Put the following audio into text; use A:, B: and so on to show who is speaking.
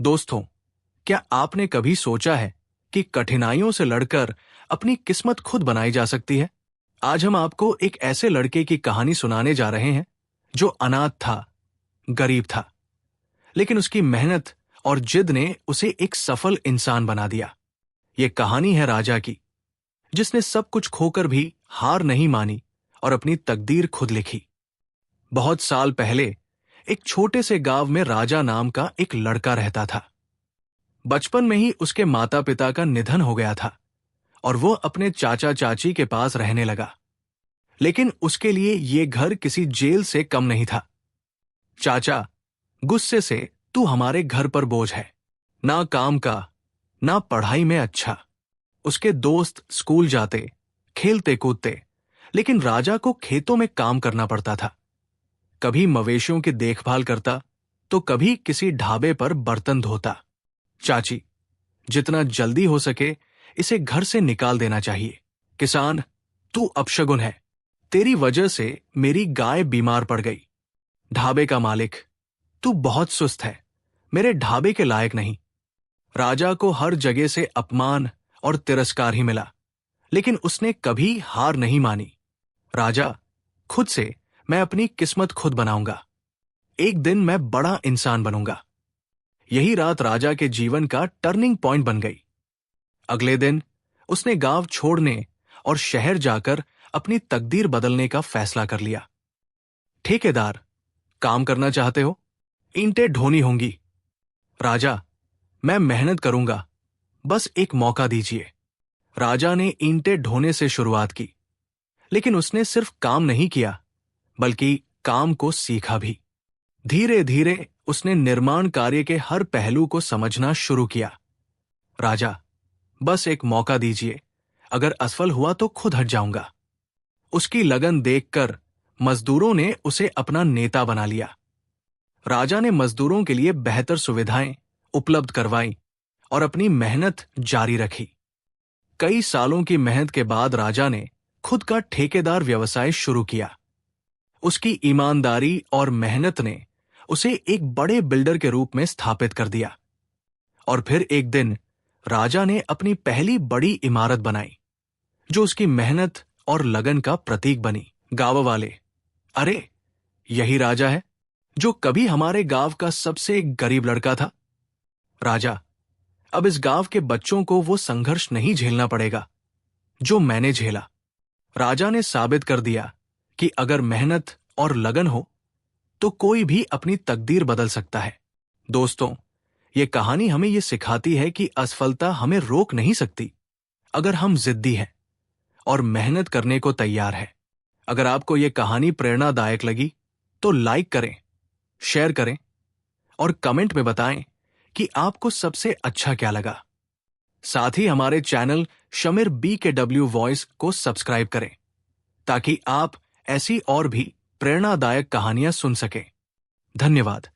A: दोस्तों, क्या आपने कभी सोचा है कि कठिनाइयों से लड़कर अपनी किस्मत खुद बनाई जा सकती है? आज हम आपको एक ऐसे लड़के की कहानी सुनाने जा रहे हैं जो अनाथ था, गरीब था, लेकिन उसकी मेहनत और जिद ने उसे एक सफल इंसान बना दिया। ये कहानी है राजा की, जिसने सब कुछ खोकर भी हार नहीं मानी और अपनी तकदीर खुद लिखी। बहुत साल पहले एक छोटे से गांव में राजा नाम का एक लड़का रहता था। बचपन में ही उसके माता पिता का निधन हो गया था और वो अपने चाचा चाची के पास रहने लगा। लेकिन उसके लिए ये घर किसी जेल से कम नहीं था। चाचा गुस्से से, तू हमारे घर पर बोझ है, ना काम का, ना पढ़ाई में अच्छा। उसके दोस्त स्कूल जाते, खेलते कूदते, लेकिन राजा को खेतों में काम करना पड़ता था। कभी मवेशियों की देखभाल करता तो कभी किसी ढाबे पर बर्तन धोता। चाची, जितना जल्दी हो सके इसे घर से निकाल देना चाहिए। किसान, तू अपशगुन है, तेरी वजह से मेरी गाय बीमार पड़ गई। ढाबे का मालिक, तू बहुत सुस्त है, मेरे ढाबे के लायक नहीं। राजा को हर जगह से अपमान और तिरस्कार ही मिला, लेकिन उसने कभी हार नहीं मानी। राजा, खुद से मैं अपनी किस्मत खुद बनाऊंगा। एक दिन मैं बड़ा इंसान बनूंगा। यही रात राजा के जीवन का टर्निंग पॉइंट बन गई। अगले दिन उसने गांव छोड़ने और शहर जाकर अपनी तकदीर बदलने का फैसला कर लिया। ठेकेदार, काम करना चाहते हो? ईंटें ढोनी होंगी। राजा, मैं मेहनत करूंगा, बस एक मौका दीजिए। राजा ने ईंटें ढोने से शुरुआत की, लेकिन उसने सिर्फ काम नहीं किया, बल्कि काम को सीखा भी। धीरे धीरे उसने निर्माण कार्य के हर पहलू को समझना शुरू किया। राजा, बस एक मौका दीजिए, अगर असफल हुआ तो खुद हट जाऊंगा। उसकी लगन देखकर मजदूरों ने उसे अपना नेता बना लिया। राजा ने मजदूरों के लिए बेहतर सुविधाएं उपलब्ध करवाई और अपनी मेहनत जारी रखी। कई सालों की मेहनत के बाद राजा ने खुद का ठेकेदार व्यवसाय शुरू किया। उसकी ईमानदारी और मेहनत ने उसे एक बड़े बिल्डर के रूप में स्थापित कर दिया। और फिर एक दिन राजा ने अपनी पहली बड़ी इमारत बनाई, जो उसकी मेहनत और लगन का प्रतीक बनी। गांव वाले, अरे, यही राजा है जो कभी हमारे गांव का सबसे गरीब लड़का था। राजा, अब इस गांव के बच्चों को वो संघर्ष नहीं झेलना पड़ेगा जो मैंने झेला। राजा ने साबित कर दिया कि अगर मेहनत और लगन हो तो कोई भी अपनी तकदीर बदल सकता है। दोस्तों, ये कहानी हमें ये सिखाती है कि असफलता हमें रोक नहीं सकती, अगर हम जिद्दी हैं और मेहनत करने को तैयार हैं। अगर आपको ये कहानी प्रेरणादायक लगी तो लाइक करें, शेयर करें और कमेंट में बताएं कि आपको सबसे अच्छा क्या लगा। साथ ही हमारे चैनल शमीर BKW वॉइस को सब्सक्राइब करें, ताकि आप ऐसी और भी प्रेरणादायक कहानियां सुन सकें। धन्यवाद।